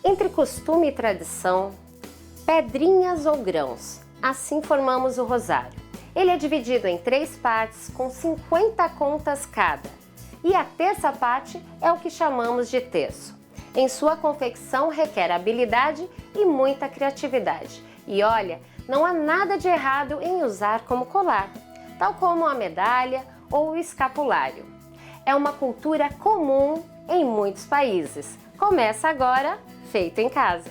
Entre costume e tradição, pedrinhas ou grãos, assim formamos o rosário. Ele é dividido em 3 partes com 50 contas cada. E a terça parte é o que chamamos de terço. Em sua confecção requer habilidade e muita criatividade. E olha, não há nada de errado em usar como colar, tal como a medalha ou o escapulário. É uma cultura comum em muitos países. Começa agora, Feito em Casa.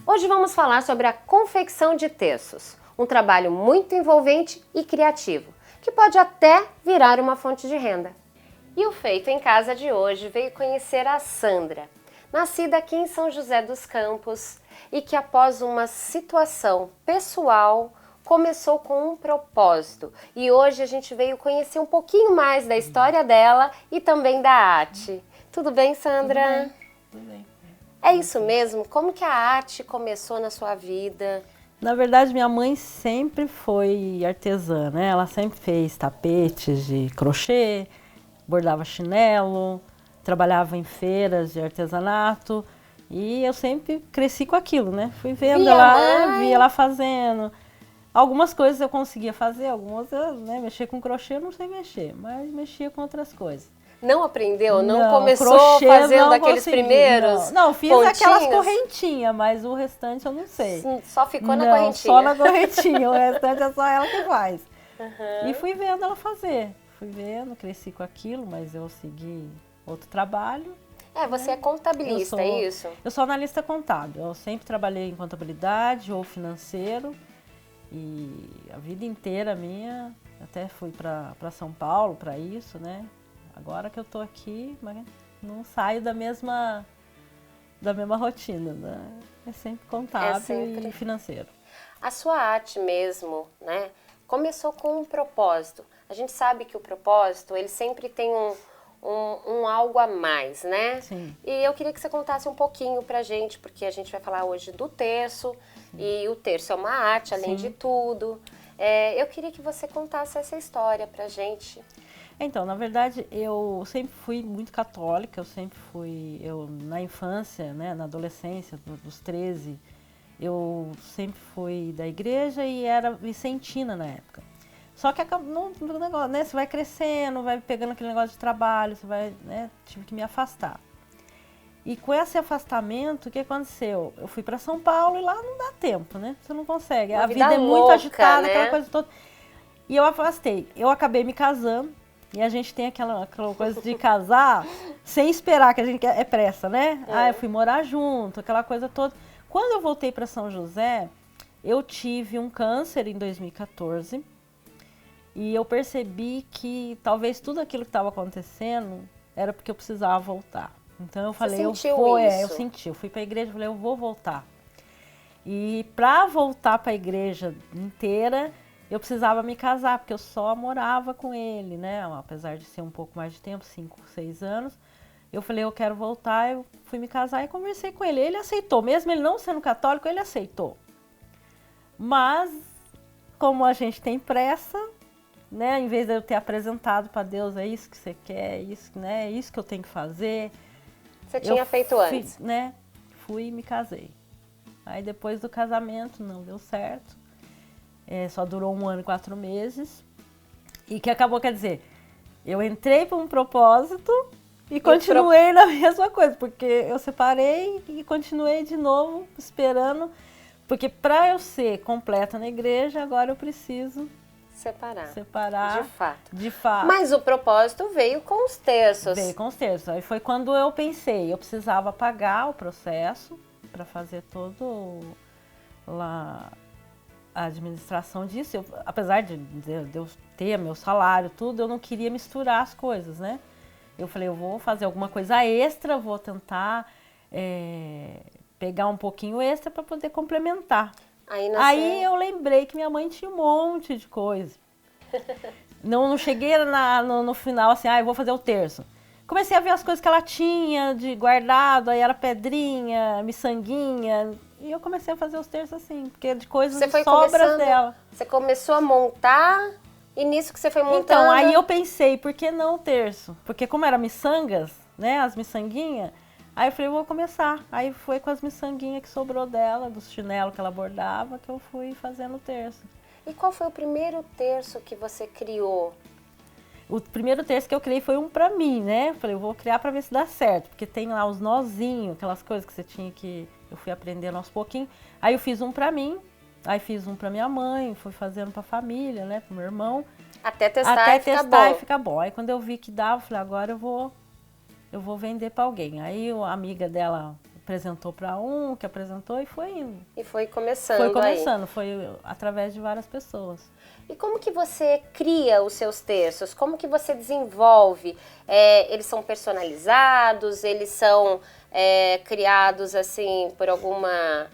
Hoje vamos falar sobre a confecção de terços, um trabalho muito envolvente e criativo, que pode até virar uma fonte de renda. E o Feito em Casa de hoje veio conhecer a Sandra, nascida aqui em São José dos Campos e que após uma situação pessoal começou com um propósito. E hoje a gente veio conhecer um pouquinho mais da história dela e também da arte. Tudo bem, Sandra? Tudo bem. É isso mesmo? Como que a arte começou na sua vida? Na verdade, minha mãe sempre foi artesã, né? Ela sempre fez tapetes de crochê, bordava chinelo, trabalhava em feiras de artesanato e eu sempre cresci com aquilo, né? Fui vendo ela, via ela fazendo. Algumas coisas eu conseguia fazer, algumas eu, mexer com crochê eu não sei mexer, mas mexia com outras coisas. Não aprendeu? Não, Não, começou crochê fazendo não aqueles consegui, primeiros? Não, fiz pontinhos? aquelas correntinhas, mas o restante eu não sei. Só ficou na não, correntinha? Só na correntinha, o restante é só ela que faz. Uhum. E fui vendo ela fazer. Fui vendo, cresci com aquilo, mas eu segui outro trabalho. Você é contabilista, é isso? Eu sou analista contábil. Eu sempre trabalhei em contabilidade ou financeiro. E a vida inteira minha, até fui para São Paulo para isso, né? Agora que eu tô aqui, mas não saio da mesma rotina, né? É sempre contábil e financeiro. A sua arte mesmo, né? Começou com um propósito. A gente sabe que o propósito, ele sempre tem um algo a mais, né? Sim. E eu queria que você contasse um pouquinho pra gente, porque a gente vai falar hoje do terço, e o terço é uma arte, além de tudo. Eu queria que você contasse essa história pra gente. Então, na verdade, eu sempre fui muito católica, na infância, né, na adolescência, dos 13, eu sempre fui da igreja e era vicentina na época. Só que no negócio, né, você vai crescendo, vai pegando aquele negócio de trabalho, você vai, né, tive que me afastar. E com esse afastamento, o que aconteceu? Eu fui para São Paulo e lá não dá tempo, né? Você não consegue. A vida é muito agitada, né? Aquela coisa toda. E eu afastei. Eu acabei me casando. E a gente tem aquela coisa de casar sem esperar, que a gente é pressa, né? Eu fui morar junto, aquela coisa toda. Quando eu voltei para São José, eu tive um câncer em 2014 e eu percebi que talvez tudo aquilo que estava acontecendo era porque eu precisava voltar. Então eu falei, eu senti, eu fui para a igreja e falei, eu vou voltar. E para voltar para a igreja inteira, eu precisava me casar, porque eu só morava com ele, né? Apesar de ser um pouco mais de tempo, 5, 6 anos. Eu falei, eu quero voltar, eu fui me casar e conversei com ele. Ele aceitou, mesmo ele não sendo católico, ele aceitou. Mas, como a gente tem pressa, né? Em vez de eu ter apresentado para Deus, é isso que você quer, é isso, né? É isso que eu tenho que fazer. Você tinha feito antes? Né? Fui e me casei. Aí depois do casamento não deu certo. Só durou 1 ano e 4 meses. E que acabou, quer dizer, eu entrei para um propósito e continuei na mesma coisa, porque eu separei e continuei de novo esperando, porque para eu ser completa na igreja, agora eu preciso separar. De fato. Mas o propósito veio com os terços. Veio com os terços. Aí foi quando eu pensei, eu precisava pagar o processo para fazer todo lá a administração disso. Apesar de eu ter meu salário, tudo, eu não queria misturar as coisas, né? Eu falei, eu vou fazer alguma coisa extra, vou tentar pegar um pouquinho extra para poder complementar. Aí eu lembrei que minha mãe tinha um monte de coisa. Não cheguei no final assim, eu vou fazer o terço. Comecei a ver as coisas que ela tinha de guardado, aí era pedrinha, miçanguinha, e eu comecei a fazer os terços assim, porque de coisas de sobras dela. Você começou a montar, e nisso que você foi montando... Então, aí eu pensei, por que não o terço? Porque como era miçangas, né, as miçanguinhas, aí eu falei, vou começar. Aí foi com as miçanguinhas que sobrou dela, dos chinelos que ela bordava, que eu fui fazendo o terço. E qual foi o primeiro terço que você criou? O primeiro terço que eu criei foi um pra mim, né? Falei, eu vou criar pra ver se dá certo, porque tem lá os nozinhos, aquelas coisas que você tinha que... Eu fui aprendendo aos pouquinhos. Aí eu fiz um pra mim, aí fiz um pra minha mãe, fui fazendo pra família, né? Pro meu irmão. Até testar e ficar bom. Aí quando eu vi que dava, eu falei, agora eu vou vender pra alguém. Aí a amiga dela apresentou pra um, que apresentou e foi indo. E foi começando foi através de várias pessoas. E como que você cria os seus terços? Como que você desenvolve? Eles são personalizados? Eles são criados assim por alguma...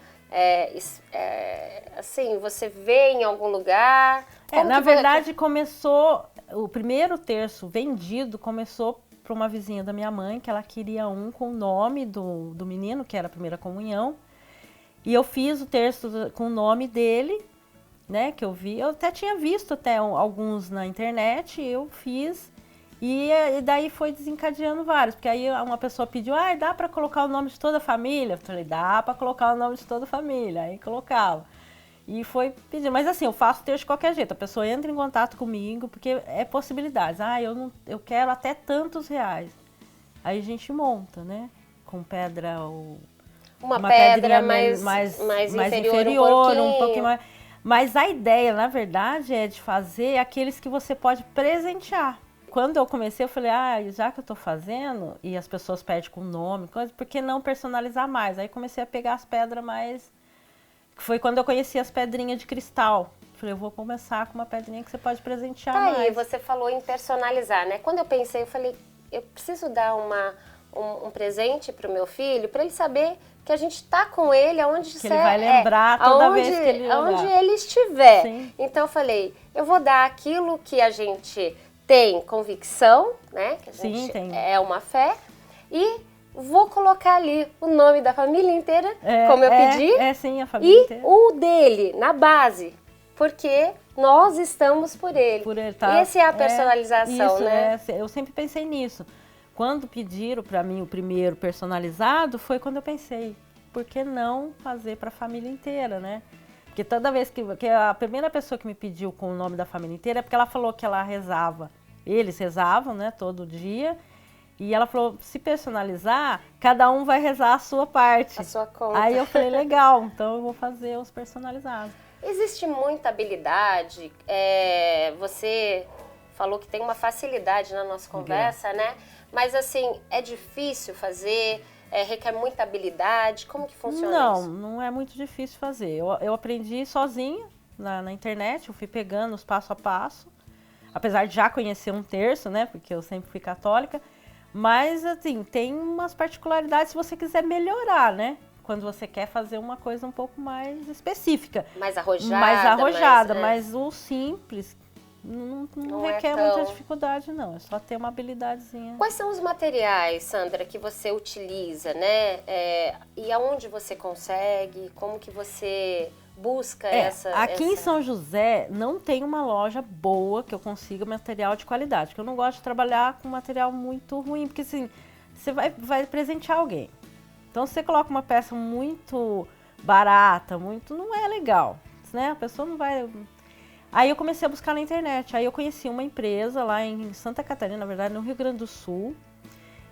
assim, você vê em algum lugar? Na verdade, começou... O primeiro terço vendido começou para uma vizinha da minha mãe, que ela queria um com o nome do menino, que era a primeira comunhão. E eu fiz o terço com o nome dele, né, que eu vi. Eu até tinha visto alguns na internet, eu fiz. E daí foi desencadeando vários, porque aí uma pessoa pediu, dá para colocar o nome de toda a família? Eu falei, dá para colocar o nome de toda a família. Aí colocava. E foi pedindo. Mas assim, eu faço terço de qualquer jeito. A pessoa entra em contato comigo, porque é possibilidades. Eu quero até tantos reais. Aí a gente monta, né? Com pedra ou... Uma pedra mais inferior, um pouquinho mais... Mas a ideia, na verdade, é de fazer aqueles que você pode presentear. Quando eu comecei, eu falei, já que eu tô fazendo, e as pessoas pedem com nome, coisa, por que não personalizar mais? Aí comecei a pegar as pedras mais... Foi quando eu conheci as pedrinhas de cristal. Falei, eu vou começar com uma pedrinha que você pode presentear mais. Aí, você falou em personalizar, né? Quando eu pensei, eu falei, eu preciso dar um presente pro meu filho, para ele saber que a gente tá com ele aonde que ele vai lembrar toda vez que ele olhar. Aonde ele estiver. Sim. Então eu falei, eu vou dar aquilo que a gente tem convicção, né? Que a gente tem. É uma fé. E vou colocar ali o nome da família inteira, como eu pedi. Sim, a família inteira. E o dele, na base. Porque nós estamos por ele. Por ele, tá? Essa é a personalização, isso, né? Eu sempre pensei nisso. Quando pediram para mim o primeiro personalizado, foi quando eu pensei, por que não fazer para a família inteira, né? Porque toda vez que a primeira pessoa que me pediu com o nome da família inteira é porque ela falou que ela rezava. Eles rezavam, né, todo dia. E ela falou, se personalizar, cada um vai rezar a sua parte. A sua conta. Aí eu falei, legal, então eu vou fazer os personalizados. Existe muita habilidade, você falou que tem uma facilidade na nossa conversa, né? Mas assim, é difícil fazer, requer muita habilidade, como que funciona isso? Não é muito difícil fazer. Eu aprendi sozinha na internet, eu fui pegando os passo a passo, apesar de já conhecer um terço, né? Porque eu sempre fui católica. Mas, assim, tem umas particularidades se você quiser melhorar, né? Quando você quer fazer uma coisa um pouco mais específica. Mais arrojada. Mais arrojada, mas o simples não requer muita dificuldade, não. É só ter uma habilidadezinha. Quais são os materiais, Sandra, que você utiliza, né? E aonde você consegue? Como que você busca Aqui em São José não tem uma loja boa que eu consiga material de qualidade, porque eu não gosto de trabalhar com material muito ruim, porque assim, você vai presentear alguém. Então, se você coloca uma peça muito barata, não é legal, né? A pessoa não vai... Aí eu comecei a buscar na internet, aí eu conheci uma empresa lá em Santa Catarina, na verdade, no Rio Grande do Sul,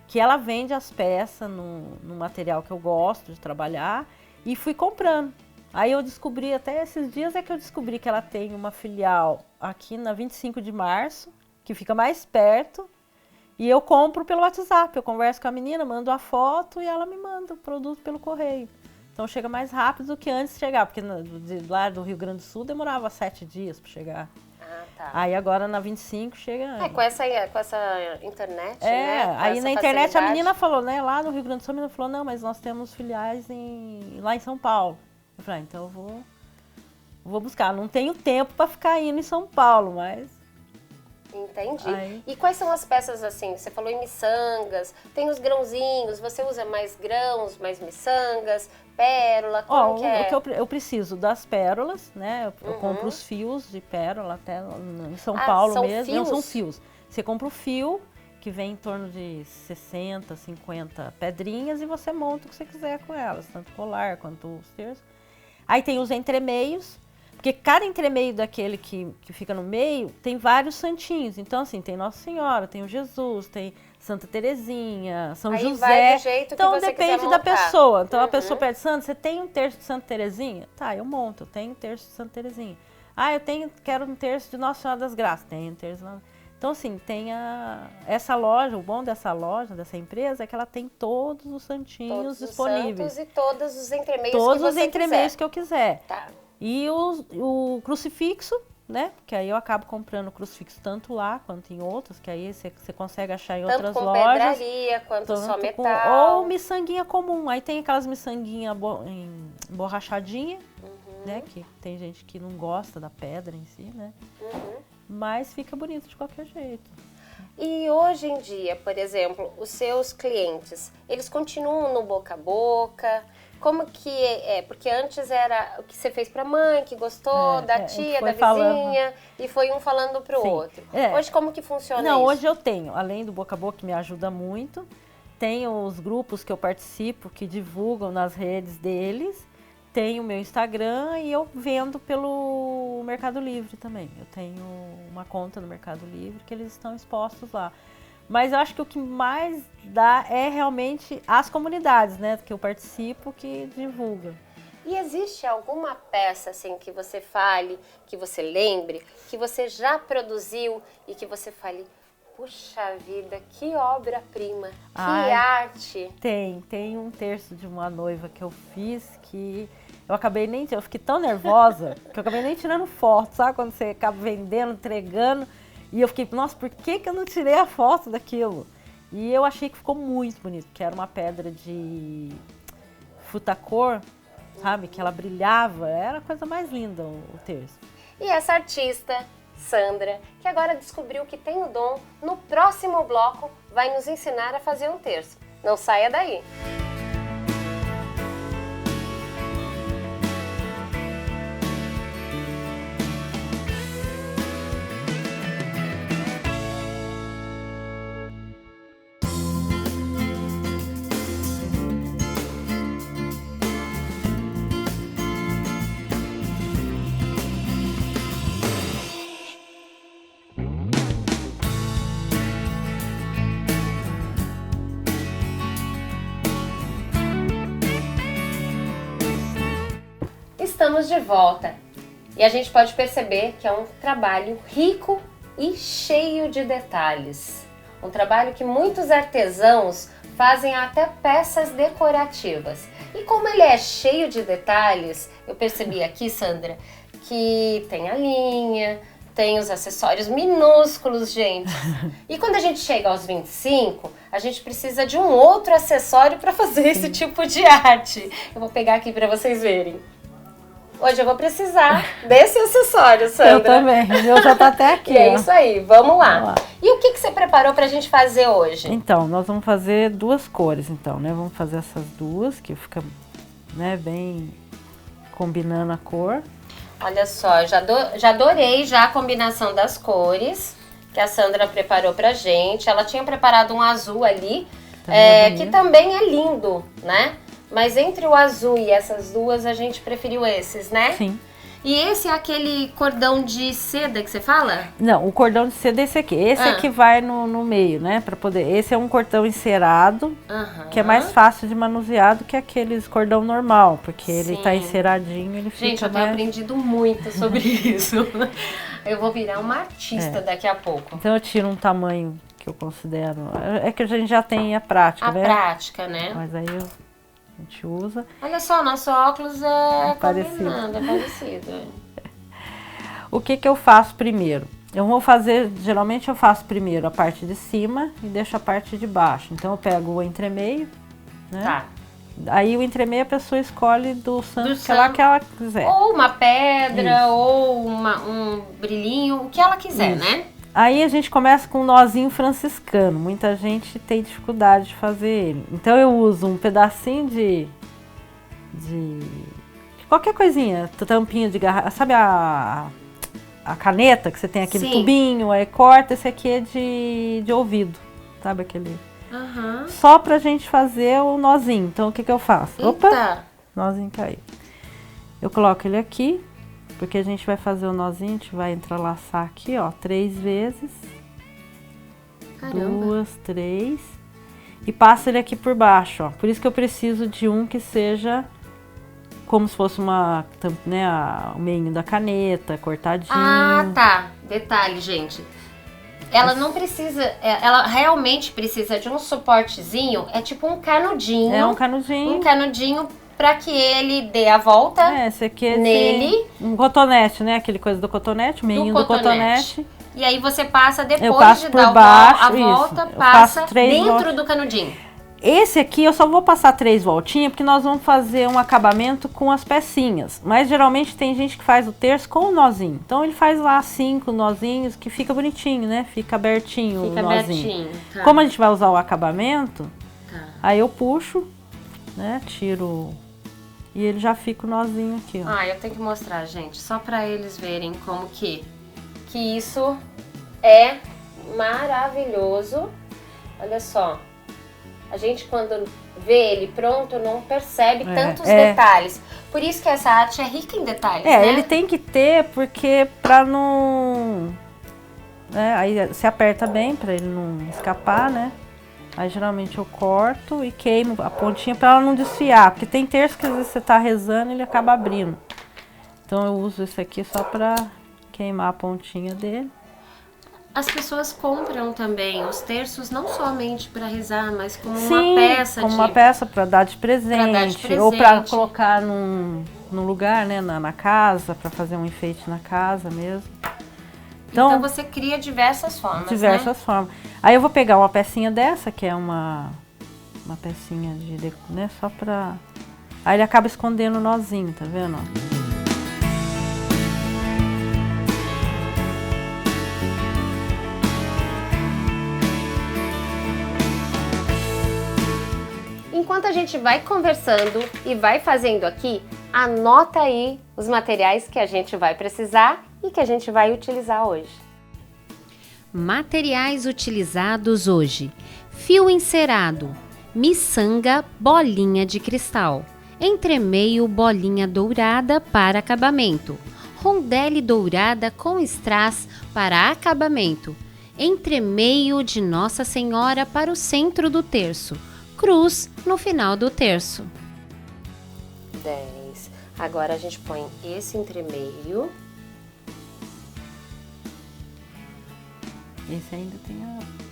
que ela vende as peças no material que eu gosto de trabalhar e fui comprando. Aí eu descobri, até esses dias que eu descobri que ela tem uma filial aqui na 25 de março, que fica mais perto, e eu compro pelo WhatsApp. Eu converso com a menina, mando a foto e ela me manda o produto pelo correio. Então chega mais rápido do que antes de chegar, porque lá do Rio Grande do Sul demorava 7 dias para chegar. Ah, tá. Aí agora na 25 chega... com essa internet, né? Aí na internet a menina falou, né? Lá no Rio Grande do Sul a menina falou, não, mas nós temos filiais lá em São Paulo. Eu falei, então eu vou buscar. Não tenho tempo para ficar indo em São Paulo, mas Entendi. Aí- E quais são as peças assim? Você falou em miçangas, tem os grãozinhos, você usa mais grãos, mais miçangas, pérola, como que é? O que eu preciso das pérolas, né? Eu compro os fios de pérola até em São Paulo são mesmo. Não, fios? são fios. Você compra o fio, que vem em torno de 60, 50 pedrinhas e você monta o que você quiser com elas, tanto colar quanto os terços. Aí tem os entremeios, porque cada entremeio daquele que fica no meio tem vários santinhos. Então, assim, tem Nossa Senhora, tem o Jesus, tem Santa Terezinha, São Aí José. vai do jeito que Então, você depende quiser da montar. pessoa. Então, a pessoa pede, Santa, você tem um terço de Santa Terezinha? Tá, eu monto, eu tenho um terço de Santa Terezinha. Ah, quero um terço de Nossa Senhora das Graças. Tenho um terço. Então, assim, tem essa loja, o bom dessa loja, dessa empresa, é que ela tem todos os santinhos disponíveis. Santos e todos os entremeios Todos que os você entremeios quiser. que eu quiser. Tá. E o crucifixo, né? Que aí eu acabo comprando o crucifixo tanto lá quanto em outros, que aí você consegue achar em Tanto outras com lojas. pedraria quanto só Tanto metal. ou miçanguinha comum. Aí tem aquelas miçanguinha emborrachadinha, né? Que tem gente que não gosta da pedra em si, né? Mas fica bonito de qualquer jeito. E hoje em dia, por exemplo, os seus clientes, eles continuam no boca a boca? Como que é? Porque antes era o que você fez pra mãe, que gostou, da tia, da vizinha, e foi um falando pro outro. Hoje como que funciona isso? Não, hoje eu tenho, além do boca a boca, que me ajuda muito, tenho os grupos que eu participo, que divulgam nas redes deles, tenho o meu Instagram e eu vendo pelo Mercado Livre também. Eu tenho uma conta no Mercado Livre que eles estão expostos lá. Mas eu acho que o que mais dá é realmente as comunidades, né, que eu participo, que divulgam. E existe alguma peça assim que você fale, que você lembre, que você já produziu e que você fale, puxa vida, que obra-prima, que arte? Tem um terço de uma noiva que eu fiz que eu fiquei tão nervosa que eu acabei nem tirando foto, sabe? Quando você acaba vendendo, entregando. E eu fiquei, nossa, por que eu não tirei a foto daquilo? E eu achei que ficou muito bonito, que era uma pedra de futacor, sabe? Que ela brilhava, era a coisa mais linda o terço. E essa artista, Sandra, que agora descobriu que tem o dom, no próximo bloco vai nos ensinar a fazer um terço. Não saia daí! Estamos de volta e a gente pode perceber que é um trabalho rico e cheio de detalhes. Um trabalho que muitos artesãos fazem até peças decorativas. E como ele é cheio de detalhes, eu percebi aqui, Sandra, que tem a linha, tem os acessórios minúsculos, gente. E quando a gente chega aos 25, a gente precisa de um outro acessório para fazer esse tipo de arte. Eu vou pegar aqui para vocês verem. Hoje eu vou precisar desse acessório, Sandra. Eu também, o meu já tá até aqui. E é isso aí, vamos lá. E o que você preparou pra gente fazer hoje? Então, nós vamos fazer duas cores, então, né? Vamos fazer essas duas, que fica, né, bem combinando a cor. Olha só, já adorei já a combinação das cores que a Sandra preparou pra gente. Ela tinha preparado um azul ali, que também é lindo, né? Mas entre o azul e essas duas, a gente preferiu esses, né? Sim. E esse é aquele cordão de seda que você fala? Não, o cordão de seda é esse aqui. Esse aqui vai no meio, né? Pra poder. Esse é um cordão encerado, que é mais fácil de manusear do que aqueles cordão normal, porque ele tá enceradinho, ele fica mais... Gente, eu tenho aprendido muito sobre isso. Eu vou virar uma artista daqui a pouco. Então eu tiro um tamanho que eu considero... É que a gente já tem a prática, né? A prática, né? Mas aí a gente usa. Olha só, nosso óculos é parecido. Combinando, é parecido. O que eu faço primeiro? Eu vou fazer, geralmente eu faço primeiro a parte de cima e deixo a parte de baixo. Então eu pego o entremeio, né? Tá. Aí o entremeio a pessoa escolhe do santo que ela quiser. Ou uma pedra, ou um brilhinho, o que ela quiser, né? Aí a gente começa com um nozinho franciscano. Muita gente tem dificuldade de fazer ele. Então eu uso um pedacinho de qualquer coisinha, tampinha de garrafa, sabe a caneta que você tem aquele tubinho, aí corta, esse aqui é de ouvido, sabe aquele? Só pra gente fazer o nozinho. Então o que eu faço? Eita. Opa, nozinho caiu. Eu coloco ele aqui, porque a gente vai fazer o nozinho, a gente vai entrelaçar aqui, ó, 3 vezes. Caramba. 2, 3. E passa ele aqui por baixo, ó. Por isso que eu preciso de um que seja como se fosse uma, né, o meinho da caneta, cortadinho. Ah, tá. Detalhe, gente. Ela não precisa, ela realmente precisa de um suportezinho, é tipo um canudinho. É um canudinho. Um canudinho para que ele dê a volta esse aqui é nele. Um cotonete, né? Aquele coisa do cotonete, o meinho do cotonete. E aí você passa depois eu passo de por dar baixo, a volta, isso. passa dentro voltas do canudinho. Esse aqui eu só vou passar 3 voltinhas, porque nós vamos fazer um acabamento com as pecinhas. Mas geralmente tem gente que faz o terço com o nozinho. Então ele faz lá 5 nozinhos, que fica bonitinho, né? Fica abertinho o nozinho. Abertinho, tá. Como a gente vai usar o acabamento, aí eu puxo, né? Tiro e ele já fica o nozinho aqui, ó. Ah, eu tenho que mostrar, gente, só pra eles verem como que isso é maravilhoso. Olha só. A gente, quando vê ele pronto, não percebe tantos detalhes. Por isso que essa arte é rica em detalhes, né? Ele tem que ter, porque pra não... aí se aperta bem, pra ele não escapar, né? Aí geralmente eu corto e queimo a pontinha pra ela não desfiar. Porque tem terço que às vezes você tá rezando e ele acaba abrindo. Então eu uso esse aqui só pra queimar a pontinha dele. As pessoas compram também os terços não somente para rezar, mas como uma peça. Como uma peça para dar de presente, ou para colocar num lugar, né, na casa, para fazer um enfeite na casa mesmo. Então você cria diversas formas, Diversas formas. Aí eu vou pegar uma pecinha dessa, que é uma pecinha né, só para... Aí ele acaba escondendo o nozinho, tá vendo? Enquanto a gente vai conversando e vai fazendo aqui, anota aí os materiais que a gente vai precisar e que a gente vai utilizar hoje. Materiais utilizados hoje: fio encerado, miçanga, bolinha de cristal, entremeio, bolinha dourada para acabamento, rondelle dourada com strass para acabamento, entremeio de Nossa Senhora para o centro do terço, cruz no final do terço. 10. Agora a gente põe esse entremeio. Esse ainda tem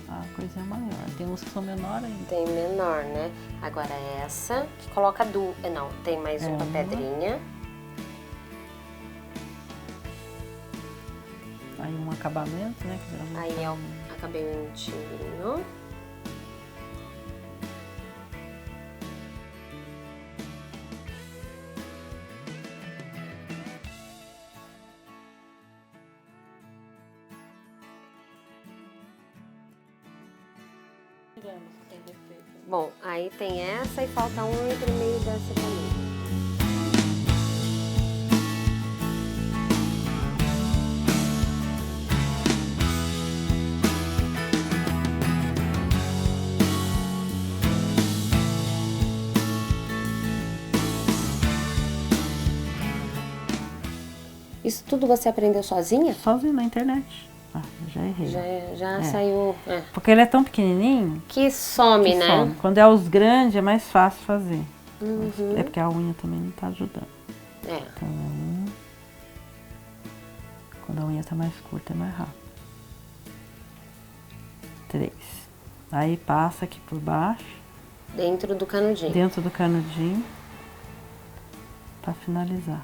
a coisinha maior. Tem uns que são menor ainda. Tem menor, né? Agora essa, que coloca não, tem mais uma pedrinha. Aí um acabamento, né? Que geralmente aí é o acabamentinho. Bom, aí tem essa e falta um entremeio dessa também. Isso tudo você aprendeu sozinha? Sozinha na internet. Já errei. Já saiu. Porque ele é tão pequenininho que some, né? Some. Quando é os grandes é mais fácil fazer. É porque a unha também não tá ajudando. Então, quando a unha tá mais curta é mais rápido. 3. Aí passa aqui por baixo. Dentro do canudinho. Dentro do canudinho. Pra finalizar.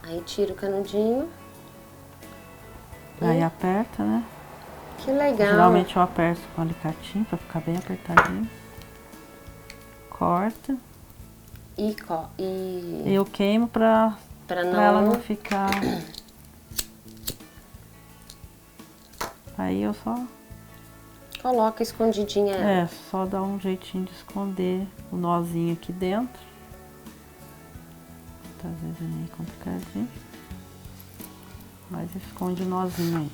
Aí tira o canudinho. Aí aperta, né? Que legal. Geralmente eu aperto com o alicatinho pra ficar bem apertadinho. Corta. E eu queimo pra ela não ficar Aí eu só... Coloca escondidinha. É, só dá um jeitinho de esconder o nozinho aqui dentro. Às vezes é meio complicadinho. Mas esconde o nozinho aí.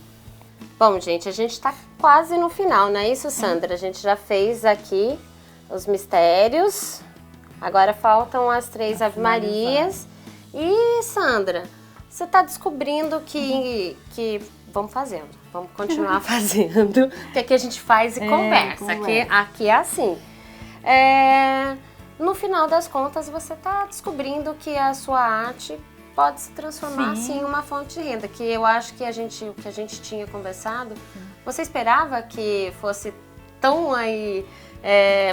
Bom, gente, a gente tá quase no final, não é isso, Sandra? A gente já fez aqui os mistérios. Agora faltam as 3 Ave Marias. E, Sandra, você tá descobrindo que vamos fazendo. Vamos continuar fazendo. Que aqui a gente faz e conversa. Aqui é assim. No final das contas, você tá descobrindo que a sua arte pode se transformar assim, em uma fonte de renda. Que eu acho que o que a gente tinha conversado, você esperava que fosse tão aí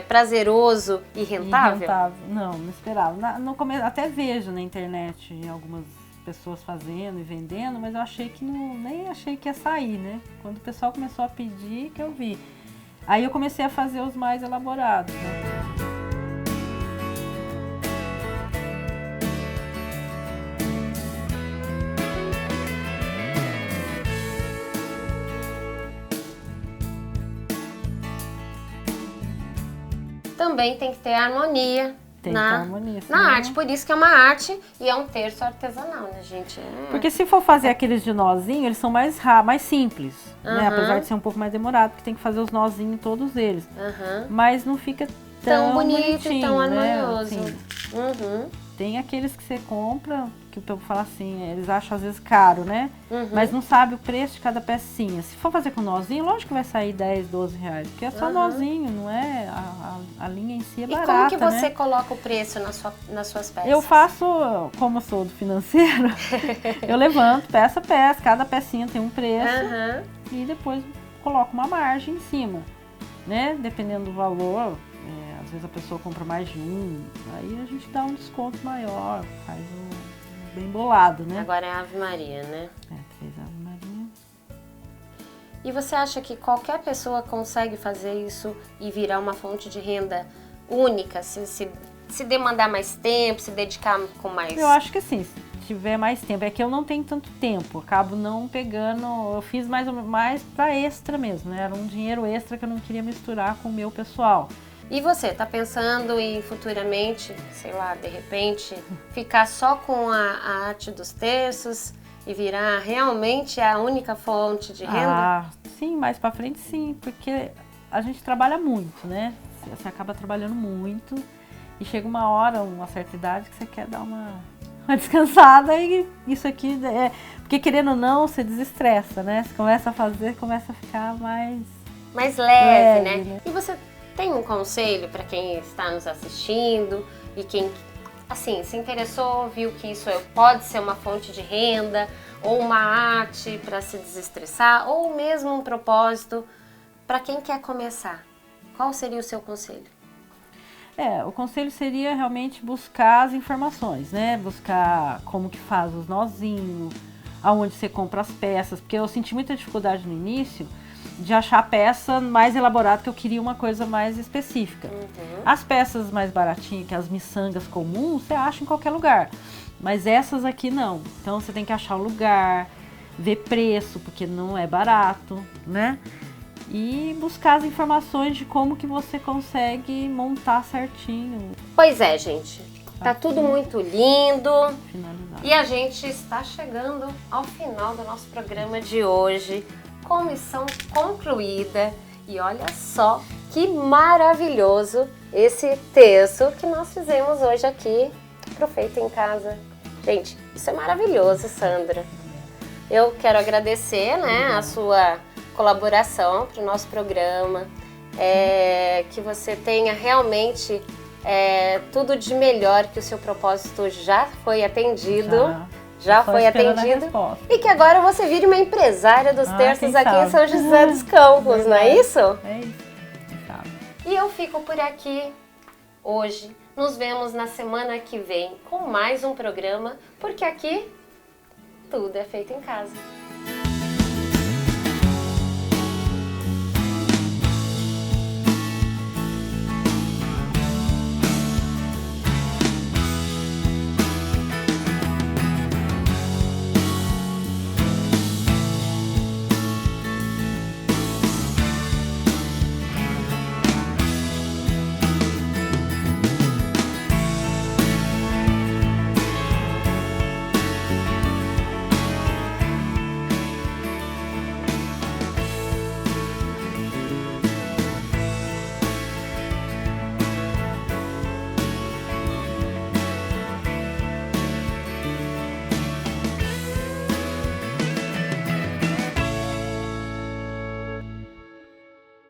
prazeroso e rentável? Não esperava. No começo, até vejo na internet algumas pessoas fazendo e vendendo, mas eu achei que nem achei que ia sair, né? Quando o pessoal começou a pedir, que eu vi. Aí eu comecei a fazer os mais elaborados, né? Também tem que ter harmonia. Tem que ter harmonia, na arte, por isso que é uma arte e é um terço artesanal, né, gente? Porque se for fazer aqueles de nozinho, eles são mais simples, né? Apesar de ser um pouco mais demorado, porque tem que fazer os nozinhos todos eles. Mas não fica tão bonito e tão harmonioso. Né? Assim, tem aqueles que você compra, que o povo fala assim, eles acham às vezes caro, né? Mas não sabe o preço de cada pecinha. Se for fazer com nozinho, lógico que vai sair 10, 12 reais, porque é só nozinho, não é? A linha em si é barata, como que você né? coloca o preço nas suas peças? Eu faço, como eu sou do financeiro, eu levanto peça a peça, cada pecinha tem um preço e depois coloco uma margem em cima, né? Dependendo do valor. Às vezes a pessoa compra mais de um, aí a gente dá um desconto maior, faz bem bolado, né? Agora é Ave Maria, né? 3 Ave Maria. E você acha que qualquer pessoa consegue fazer isso e virar uma fonte de renda única, se demandar mais tempo, se dedicar com mais... Eu acho que sim, se tiver mais tempo. É que eu não tenho tanto tempo, acabo não pegando, eu fiz mais para extra mesmo, né? Era um dinheiro extra que eu não queria misturar com o meu pessoal. E você, tá pensando em futuramente, sei lá, de repente, ficar só com a arte dos terços e virar realmente a única fonte de renda? Sim, mais pra frente sim, porque a gente trabalha muito, né? Você acaba trabalhando muito e chega uma hora, uma certa idade, que você quer dar uma descansada e isso aqui porque querendo ou não, você desestressa, né? Você começa a fazer, começa a ficar mais leve, né? E você tem um conselho para quem está nos assistindo e quem, assim, se interessou, viu que isso pode ser uma fonte de renda ou uma arte para se desestressar ou mesmo um propósito para quem quer começar? Qual seria o seu conselho? O conselho seria realmente buscar as informações, né? Buscar como que faz os nozinhos, aonde você compra as peças, porque eu senti muita dificuldade no início de achar a peça mais elaborada, que eu queria uma coisa mais específica. As peças mais baratinhas, que as miçangas comuns, você acha em qualquer lugar. Mas essas aqui não. Então você tem que achar o lugar, ver preço, porque não é barato, né? E buscar as informações de como que você consegue montar certinho. Pois é, gente. Tá tudo muito lindo. Finalizado. E a gente está chegando ao final do nosso programa de hoje. Com missão concluída. E olha só que maravilhoso esse terço que nós fizemos hoje aqui pro Feito em Casa. Gente, isso é maravilhoso, Sandra. Eu quero agradecer, né, a sua colaboração para o nosso programa. Que você tenha realmente tudo de melhor, que o seu propósito já foi atendido. Já foi atendido. E que agora você vire uma empresária dos terços aqui em São José dos Campos, não é isso? É isso. E eu fico por aqui hoje. Nos vemos na semana que vem com mais um programa, porque aqui tudo é feito em casa.